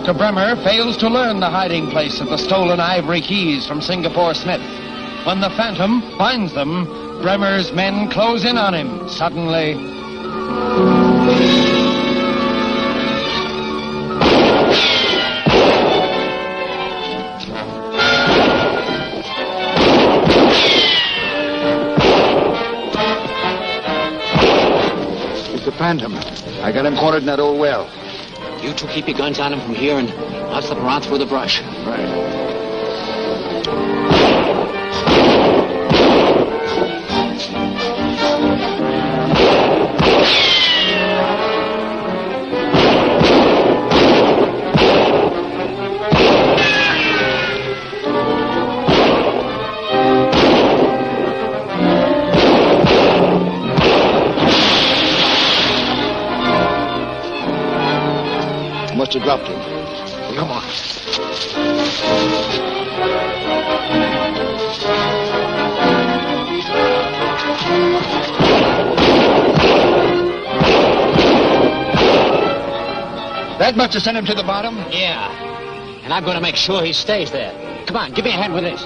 Dr. Bremer fails to learn the hiding place of the stolen ivory keys from Singapore Smith. When the Phantom finds them, Bremer's men close in on him. Suddenly... It's the Phantom. I got him cornered in that old well. You two keep your guns on him from here, and I'll slip around through the brush. Right. Must have dropped him. Come on. That must have sent him to the bottom? Yeah. And I'm going to make sure he stays there. Come on, give me a hand with this.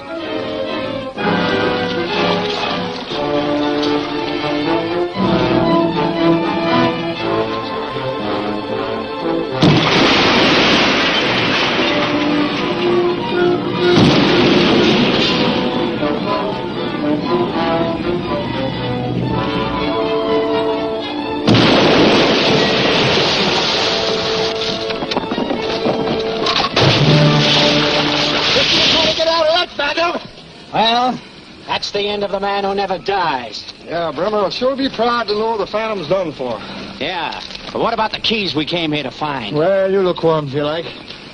Well, that's the end of the man who never dies. Yeah, Bremer will sure be proud to know the Phantom's done for. Yeah, but what about the keys we came here to find? Well, you look for them if you like.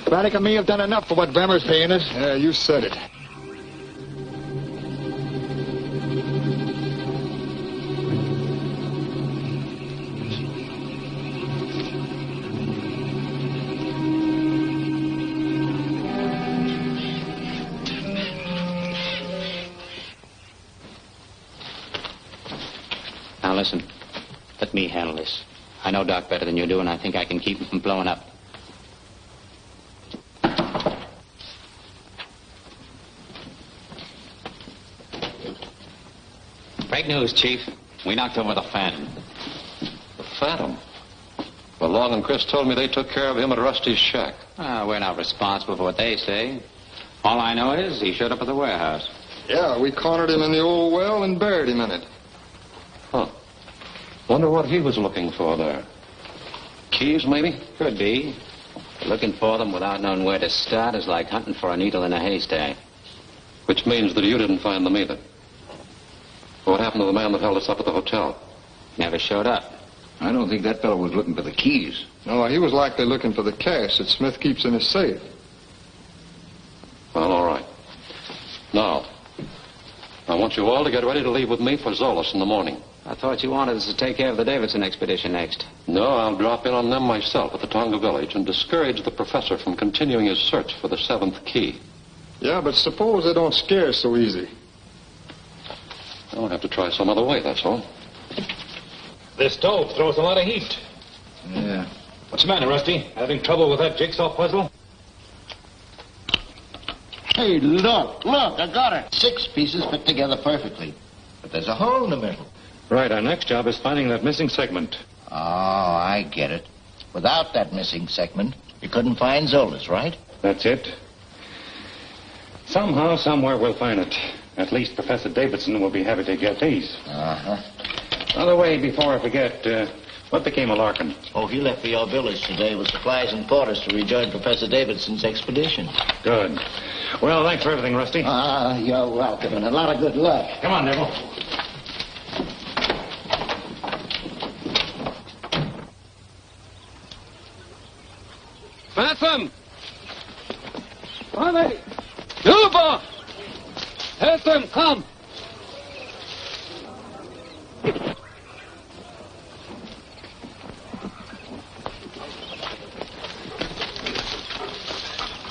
Braddock and me have done enough for what Bremer's paying us. Yeah, you said it. Now listen, let me handle this. I know Doc better than you do, and I think I can keep him from blowing up. Break news, Chief. We knocked over the Phantom. The Phantom? Well, Long and Chris told me they took care of him at Rusty's shack. We're not responsible for what they say. All I know is he showed up at the warehouse. Yeah, we cornered him in the old well and buried him in it. Huh. Wonder what he was looking for there. Keys, maybe? Could be. But looking for them without knowing where to start is like hunting for a needle in a haystack. Which means that you didn't find them either. What happened to the man that held us up at the hotel? Never showed up. I don't think that fellow was looking for the keys. No, he was likely looking for the cash that Smith keeps in his safe. Well, all right. Now, I want you all to get ready to leave with me for Zolas in the morning. I thought you wanted us to take care of the Davidson expedition next. No, I'll drop in on them myself at the Tonga village and discourage the professor from continuing his search for the seventh key. Yeah, but suppose they don't scare us so easy. I'll have to try some other way, that's all. This stove throws a lot of heat. Yeah. What's the matter, Rusty? Having trouble with that jigsaw puzzle? Hey, look, I got it. 6 pieces fit together perfectly. But there's a hole in the middle. Right, our next job is finding that missing segment. Oh, I get it. Without that missing segment, you couldn't find Zolas, right? That's it. Somehow, somewhere, we'll find it. At least Professor Davidson will be happy to get these. Uh-huh. By the way, before I forget, what became of Larkin? Oh, he left for your village today with supplies and quarters to rejoin Professor Davidson's expedition. Good. Well, thanks for everything, Rusty. You're welcome, and a lot of good luck. Come on, Neville. Phantom! Tommy! Juba! Phantom, come!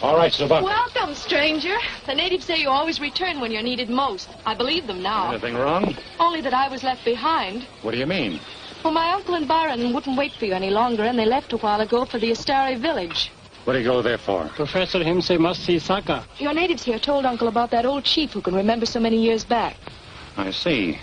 All right, Suba. Welcome, stranger. The natives say you always return when you're needed most. I believe them now. Anything wrong? Only that I was left behind. What do you mean? Well, my uncle and Byron wouldn't wait for you any longer, and they left a while ago for the Astari village. What do you go there for? Professor him say must see Saka. Your natives here told Uncle about that old chief who can remember so many years back. I see.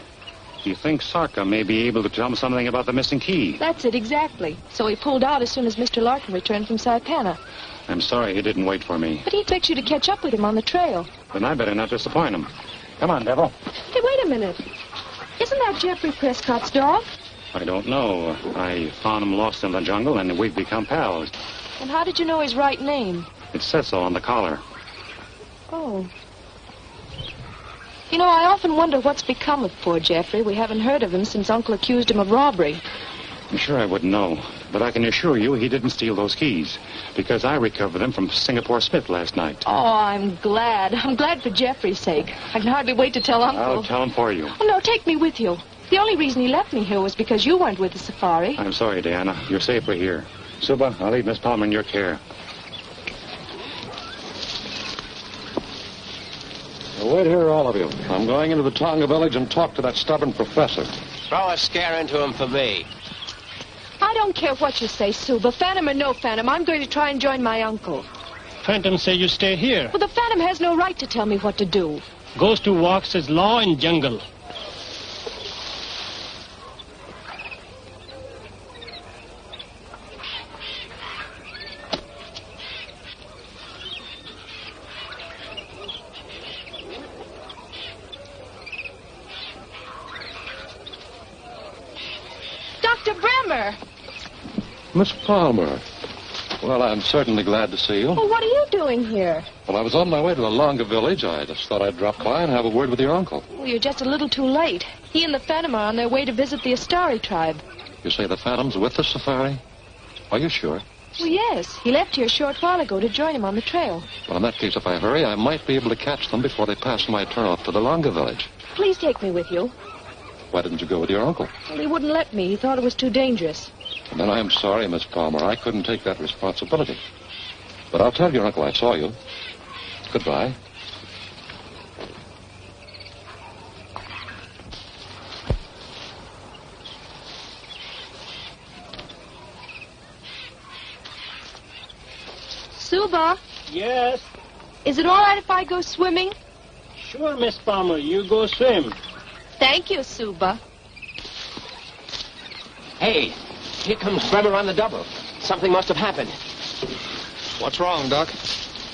You think Sarka may be able to tell him something about the missing key? That's it, exactly. So he pulled out as soon as Mr. Larkin returned from Saipana. I'm sorry he didn't wait for me. But he begged you to catch up with him on the trail. Then I better not disappoint him. Come on, Devil. Hey, wait a minute. Isn't that Jeffrey Prescott's dog? I don't know. I found him lost in the jungle, and we've become pals. And how did you know his right name? It says so on the collar. Oh. You know, I often wonder what's become of poor Jeffrey. We haven't heard of him since Uncle accused him of robbery. I'm sure I wouldn't know, but I can assure you he didn't steal those keys, because I recovered them from Singapore Smith last night. Oh, I'm glad. I'm glad for Jeffrey's sake. I can hardly wait to tell Uncle. I'll tell him for you. Oh, no, take me with you. The only reason he left me here was because you weren't with the safari. I'm sorry, Diana. You're safer here. Suba, I'll leave Miss Palmer in your care. Now, wait here, all of you. I'm going into the Tonga village and talk to that stubborn professor. Throw a scare into him for me. I don't care what you say, Suba. Phantom or no Phantom, I'm going to try and join my uncle. Phantom say you stay here. Well, the Phantom has no right to tell me what to do. Goes to walk says law in jungle. Dr. Bremer! Miss Palmer. Well, I'm certainly glad to see you. Well, what are you doing here? Well, I was on my way to the Longa village. I just thought I'd drop by and have a word with your uncle. Well, you're just a little too late. He and the Phantom are on their way to visit the Astari tribe. You say the Phantom's with the safari? Are you sure? Well, yes. He left here a short while ago to join him on the trail. Well, in that case, if I hurry, I might be able to catch them before they pass my turnoff to the Longa village. Please take me with you. Why didn't you go with your uncle? Well, he wouldn't let me. He thought it was too dangerous. Then I'm sorry, Miss Palmer. I couldn't take that responsibility. But I'll tell your uncle I saw you. Goodbye. Suba, Yes. is it all right if I go swimming? Sure, Miss Palmer. You go swim. Thank you, Suba. Hey, here comes Bremer on the double. Something must have happened. What's wrong, Doc?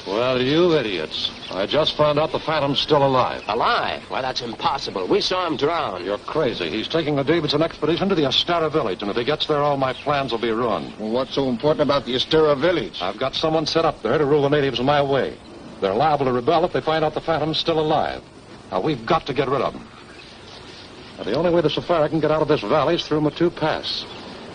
Well, you idiots. I just found out the Phantom's still alive. Alive? Well, that's impossible. We saw him drown. You're crazy. He's taking the Davidson expedition to the Astara village, and if he gets there, all my plans will be ruined. Well, what's so important about the Astara village? I've got someone set up there to rule the natives my way. They're liable to rebel if they find out the Phantom's still alive. Now, we've got to get rid of them. Now, the only way the safari can get out of this valley is through Matu Pass.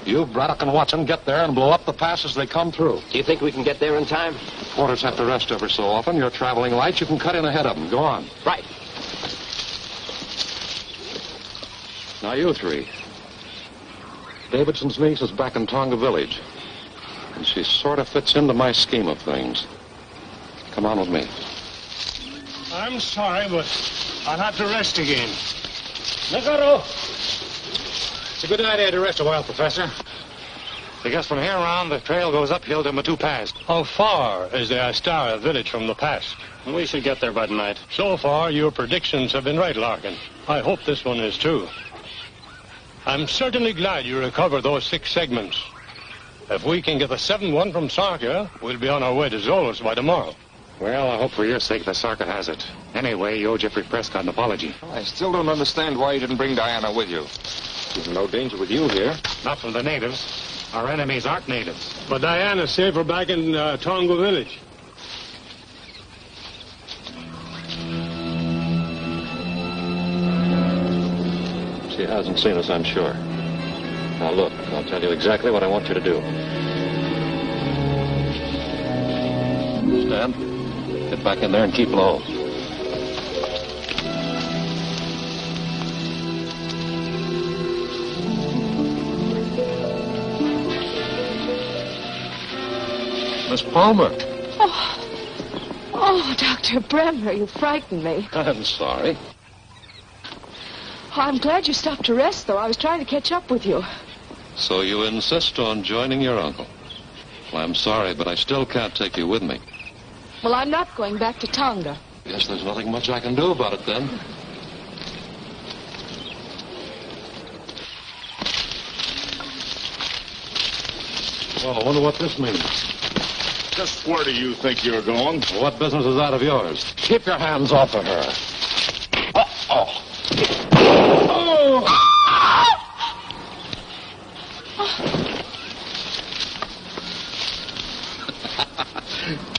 You, Braddock, and Watson get there and blow up the pass as they come through. Do you think we can get there in time? Porters have to rest every so often. You're traveling light. You can cut in ahead of them. Go on. Right. Now, you three. Davidson's niece is back in Tonga village. And she sort of fits into my scheme of things. Come on with me. I'm sorry, but I'll have to rest again. Nakaro! It's a good idea to rest a while, Professor. Because from here on, the trail goes uphill to Matu Pass. How far is the Astara village from the pass? We should get there by tonight. So far, your predictions have been right, Larkin. I hope this one is too. I'm certainly glad you recovered those 6 segments. If we can get the 7th one from Sarka, we'll be on our way to Zolos by tomorrow. Well, I hope for your sake that Sarka has it. Anyway, you owe Jeffrey Prescott an apology. I still don't understand why you didn't bring Diana with you. There's no danger with you here. Not from the natives. Our enemies aren't natives. But Diana's safer back in Tonga village. She hasn't seen us, I'm sure. Now, look, I'll tell you exactly what I want you to do. Stand. Get back in there and keep low. Miss Palmer. Oh, Dr. Bremer, you frightened me. I'm sorry. I'm glad you stopped to rest, though. I was trying to catch up with you. So you insist on joining your uncle? Well, I'm sorry, but I still can't take you with me. Well, I'm not going back to Tonga. Guess there's nothing much I can do about it then. Well, I wonder what this means. Just where do you think you're going? Well, what business is that of yours? Keep your hands off of her. Oh.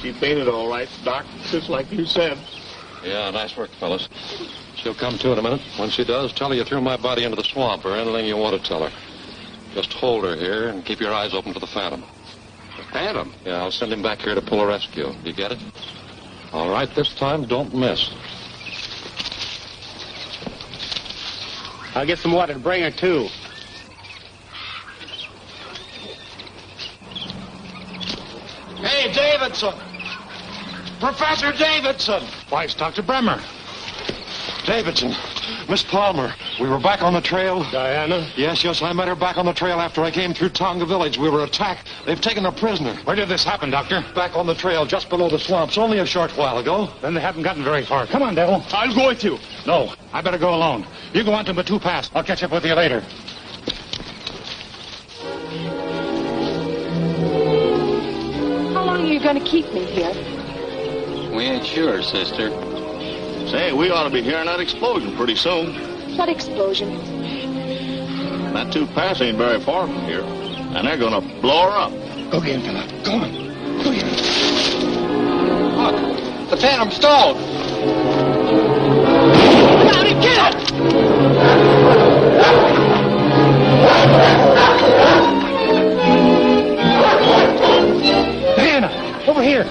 She fainted all right, Doc, just like you said. Yeah, nice work, fellas. She'll come to in a minute. When she does, tell her you threw my body into the swamp or anything you want to tell her. Just hold her here and keep your eyes open for the Phantom. The Phantom? Yeah, I'll send him back here to pull a rescue. You get it? All right, this time, don't miss. I'll get some water to bring her to. Hey, Davidson! Professor Davidson! Why, it's Dr. Bremer. Davidson, Miss Palmer, we were back on the trail. Diana? Yes, I met her back on the trail after I came through Tonga village. We were attacked. They've taken her prisoner. Where did this happen, Doctor? Back on the trail, just below the swamps, only a short while ago. Then they haven't gotten very far. Come on, Devil. I'll go with you. No, I better go alone. You go on to Batu Pass. I'll catch up with you later. How long are you going to keep me here? We ain't sure, sister. Say, we ought to be hearing that explosion pretty soon. What explosion? That two pass ain't very far from here, and they're gonna blow her up. Go get him, fella. Go on. Go get him. Look, the Phantom stalled. Get it, get it! Diana, over here.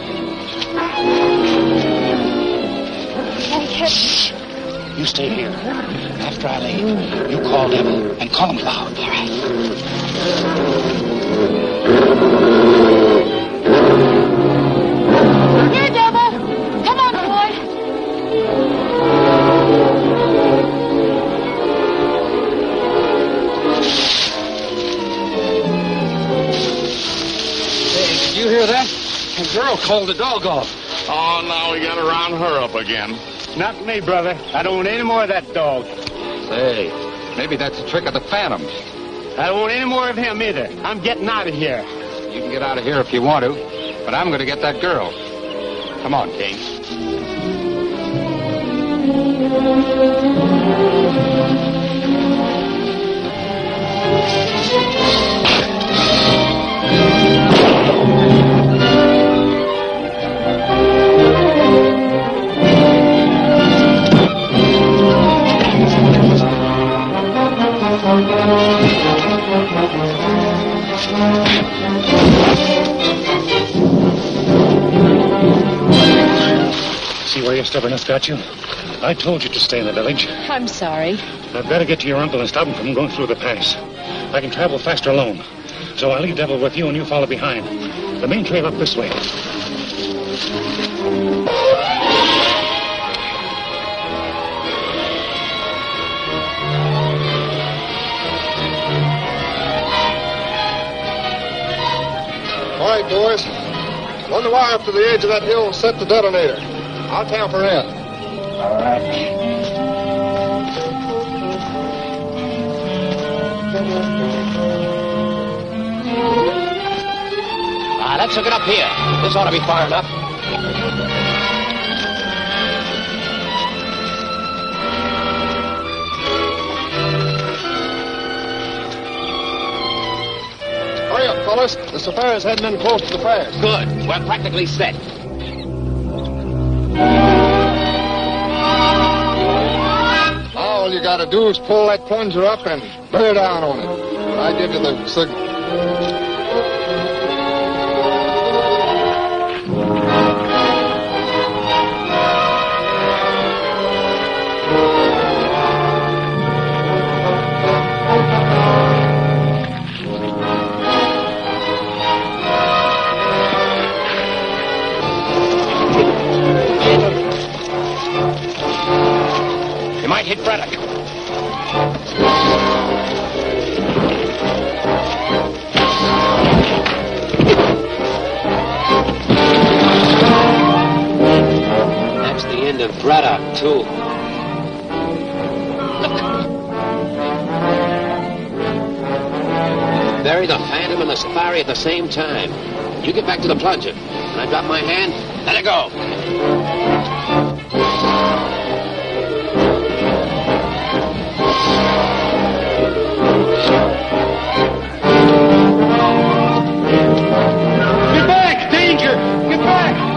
Shh. You stay here. After I leave, you call Devil and call him loud. All right. Here, Devil. Come on, boy. Hey, did you hear that? The girl called the dog off. Oh, now we gotta round her up again. Not me, brother. I don't want any more of that dog. Say, maybe that's a trick of the Phantoms. I don't want any more of him either. I'm getting out of here. You can get out of here if you want to, but I'm going to get that girl. Come on, King. See where your stubbornness got you? I told you to stay in the village. I'm sorry. I've got to get to your uncle and stop him from going through the pass. I can travel faster alone. So I'll leave Devil with you and you follow behind. The main trail up this way. All right, boys. Run the wire up to the edge of that hill and set the detonator. I'll tamper in. All right. Let's hook it up here. This ought to be far enough. Hurry up, fellas. The Safari's heading in close to the pass. Good. We're practically set. Now all you gotta do is pull that plunger up and bear down on it. I give you the signal. You might hit Braddock. Greta, too. Bury the Phantom and the Safari at the same time. You get back to the plunger. When I drop my hand, let it go. Get back! Danger! Get back!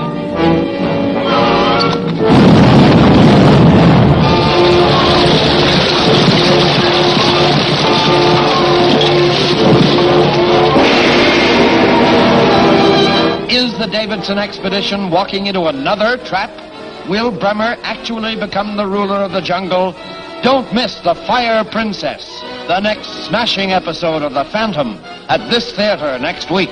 Is the Davidson expedition walking into another trap? Will Bremer actually become the ruler of the jungle? Don't miss The Fire Princess, the next smashing episode of The Phantom, at this theater next week.